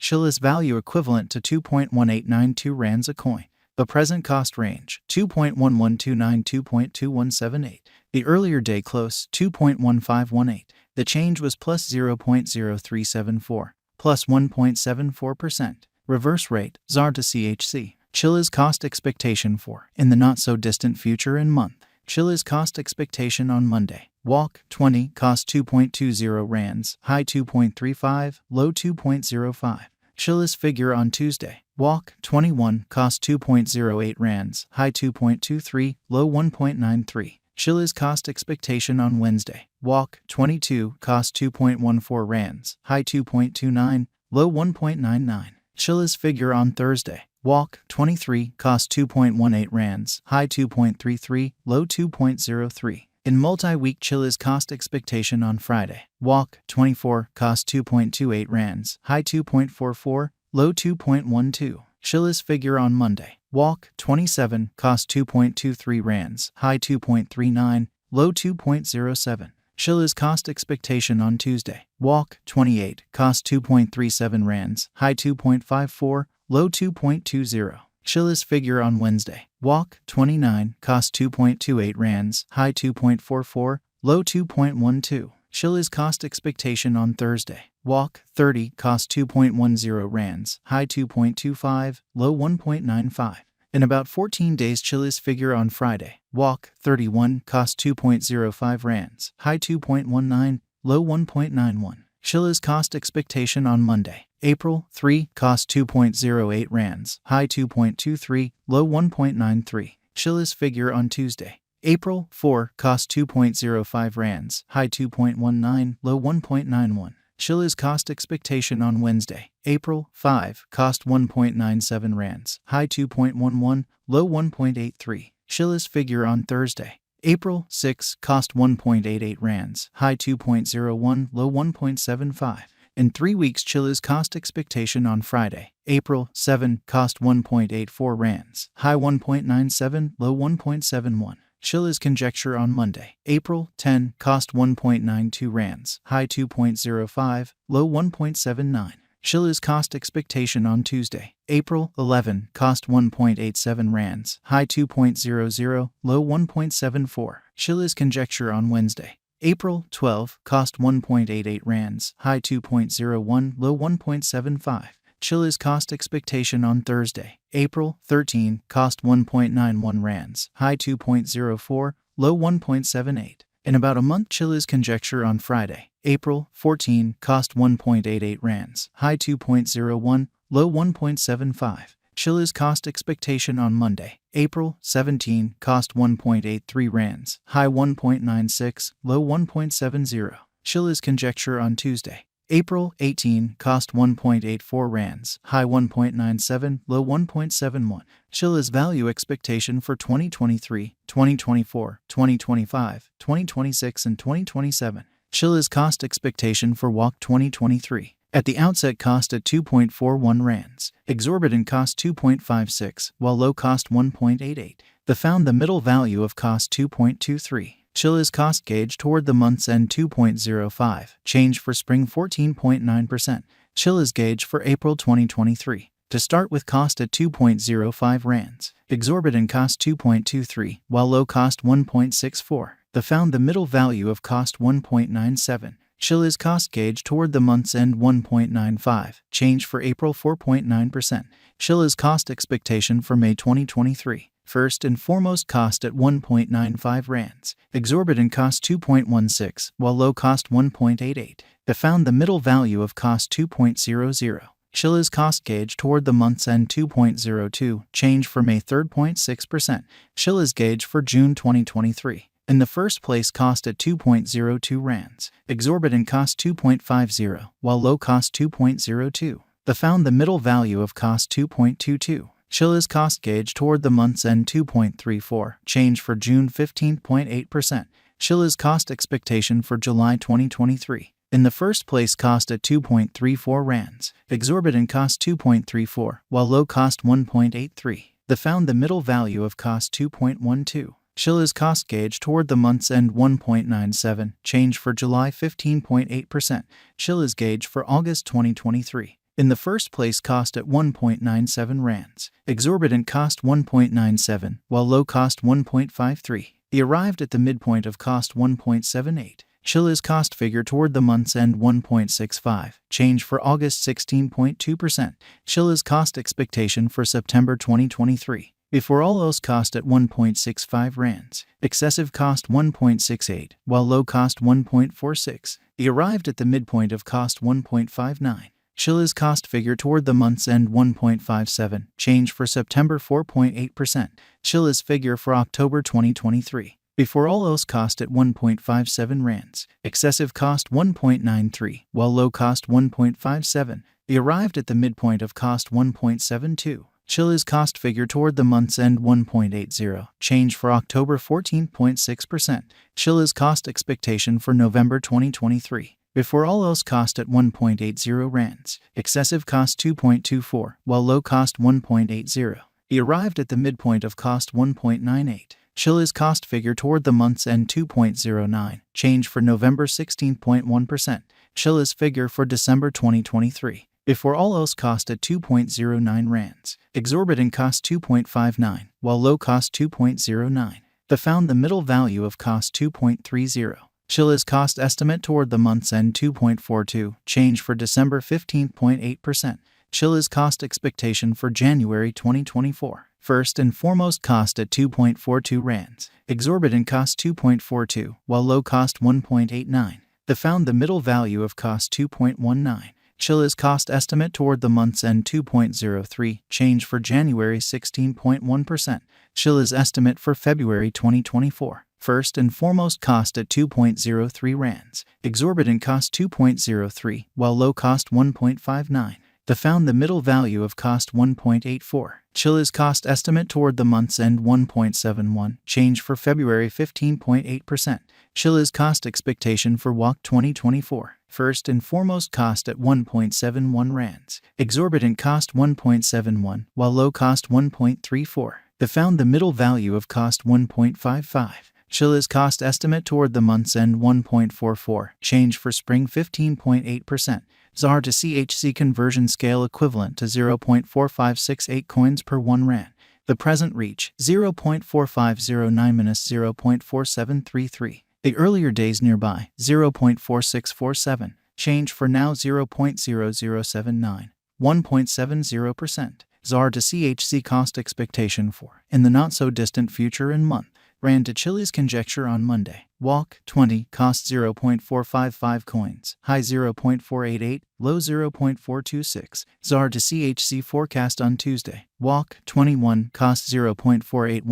Chiliz value equivalent to 2.1892 rands a coin. The present cost range, 2.1129 to 2.2178. The earlier day close, 2.1518. The change was plus 0.0374, plus 1.74%. Reverse rate, ZAR to CHC. Chiliz cost expectation for, in the not-so-distant future and month. Chiliz cost expectation on Monday. Walk, 20, cost 2.20 rands, high 2.35, low 2.05. Chiliz figure on Tuesday. Walk, 21, cost 2.08 rands, high 2.23, low 1.93. Chiliz cost expectation on Wednesday. Walk, 22, cost 2.14 rands, high 2.29, low 1.99. Chiliz figure on Thursday. Walk, 23, cost 2.18 rands, high 2.33, low 2.03. In multi-week Chiliz cost expectation on Friday. Walk, 24, cost 2.28 rands, high 2.44, low 2.12. Chiliz figure on Monday. Walk, 27, cost 2.23 rands, high 2.39, low 2.07. Chiliz cost expectation on Tuesday. Walk, 28, cost 2.37 rands, high 2.54, low 2.20. Chiliz figure on Wednesday. Walk, 29, cost 2.28 rands, high 2.44, low 2.12. Chiliz cost expectation on Thursday. Walk, 30, cost 2.10 rands, high 2.25, low 1.95. In about 14 days Chiliz figure on Friday. Walk, 31, cost 2.05 rands, high 2.19, low 1.91. Chiliz cost expectation on Monday. April, 3, cost 2.08 rands, high 2.23, low 1.93. Chiliz figure on Tuesday. April, 4, cost 2.05 rands, high 2.19, low 1.91. Chiliz cost expectation on Wednesday. April, 5, cost 1.97 rands, high 2.11, low 1.83. Chiliz figure on Thursday. April, 6, cost 1.88 rands, high 2.01, low 1.75. In 3 weeks Chiliz cost expectation on Friday. April, 7, cost 1.84 rands, high 1.97, low 1.71. Chiliz conjecture on Monday. April, 10, cost 1.92 rands, high 2.05, low 1.79. Chiliz cost expectation on Tuesday. April, 11, cost 1.87 rands, high 2.00, low 1.74. Chiliz conjecture on Wednesday. April, 12, cost 1.88 rands, high 2.01, low 1.75. Chiliz cost expectation on Thursday. April, 13, cost 1.91 rands, high 2.04, low 1.78. In about a month Chiliz conjecture on Friday. April, 14, cost 1.88 rands, high 2.01, low 1.75. Chiliz cost expectation on Monday. April, 17, cost 1.83 rands, high 1.96, low 1.70. Chiliz conjecture on Tuesday. April, 18, cost 1.84 rands, high 1.97, low 1.71. Chiliz value expectation for 2023, 2024, 2025, 2026, and 2027. Chiliz cost expectation for Walk 2023. At the outset cost at 2.41 rands, exorbitant cost 2.56, while low cost 1.88. The found the middle value of cost 2.23. Chiliz cost gauge toward the month's end 2.05, change for spring 14.9%. Chiliz gauge for April 2023. To start with cost at 2.05 rands, exorbitant cost 2.23, while low cost 1.64. The found the middle value of cost 1.97. Chiliz cost gauge toward the month's end 1.95, change for April 4.9%. Chiliz cost expectation for May 2023. First and foremost cost at 1.95 rands, exorbitant cost 2.16, while low cost 1.88. They found the middle value of cost 2.00. Chiliz cost gauge toward the month's end 2.02, change for May 3.6%. Chiliz gauge for June 2023. In the first place cost at 2.02 rands, exorbitant cost 2.50, while low cost 2.02. They found the middle value of cost 2.22. Chiliz cost gauge toward the month's end 2.34, change for June 15.8%. Chiliz cost expectation for July 2023. In the first place cost at 2.34 rands, exorbitant cost 2.34, while low cost 1.83. They found the middle value of cost 2.12. Chiliz cost gauge toward the month's end 1.97, change for July 15.8%. Chiliz gauge for August 2023. In the first place, cost at 1.97 rands. Exorbitant cost 1.97, while low cost 1.53. He arrived at the midpoint of cost 1.78. Chiliz cost figure toward the month's end 1.65. Change for August 16.2%. Chiliz cost expectation for September 2023. Before all else, cost at 1.65 rands. Excessive cost 1.68, while low cost 1.46. He arrived at the midpoint of cost 1.59. Chiliz cost figure toward the month's end 1.57. Change for September 4.8%. Chiliz figure for October 2023. Before all else, cost at 1.57 rands. Excessive cost 1.93, while low cost 1.57. He arrived at the midpoint of cost 1.72. Chiliz cost figure toward the month's end 1.80. Change for October 14.6%. Chiliz cost expectation for November 2023. Before all else, cost at 1.80 rands. Excessive cost 2.24, while low cost 1.80. He arrived at the midpoint of cost 1.98. Chiliz cost figure toward the month's end 2.09. Change for November 16.1%. Chiliz figure for December 2023. Before all else, cost at 2.09 rands. Exorbitant cost 2.59, while low cost 2.09. The found the middle value of cost 2.30. Chiliz cost estimate toward the month's end 2.42. Change for December 15.8%. Chiliz cost expectation for January 2024. First and foremost, cost at 2.42 rands. Exorbitant cost 2.42, while low cost 1.89. The found the middle value of cost 2.19. Chiliz cost estimate toward the month's end 2.03. Change for January 16.1%. Chiliz estimate for February 2024. First and foremost, cost at 2.03 rands. Exorbitant cost 2.03, while low cost 1.59. The found the middle value of cost 1.84. Chiliz cost estimate toward the month's end 1.71. Change for February 15.8%. Chiliz cost expectation for WAC 2024. First and foremost, cost at 1.71 rands. Exorbitant cost 1.71, while low cost 1.34. The found the middle value of cost 1.55. Chiliz cost estimate toward the month's end 1.44. Change for spring 15.8%. ZAR to CHC conversion scale equivalent to 0.4568 coins per 1 rand. The present reach 0.4509-0.4733. The earlier days nearby 0.4647. Change for now 0.0079. 1.70%. ZAR to CHC cost expectation for in the not so distant future and month. Rand to Chiliz conjecture on Monday. WAC 20 cost 0.455 coins, high 0.488, low 0.426. ZAR to CHC forecast on Tuesday. WAC 21 cost 0.481.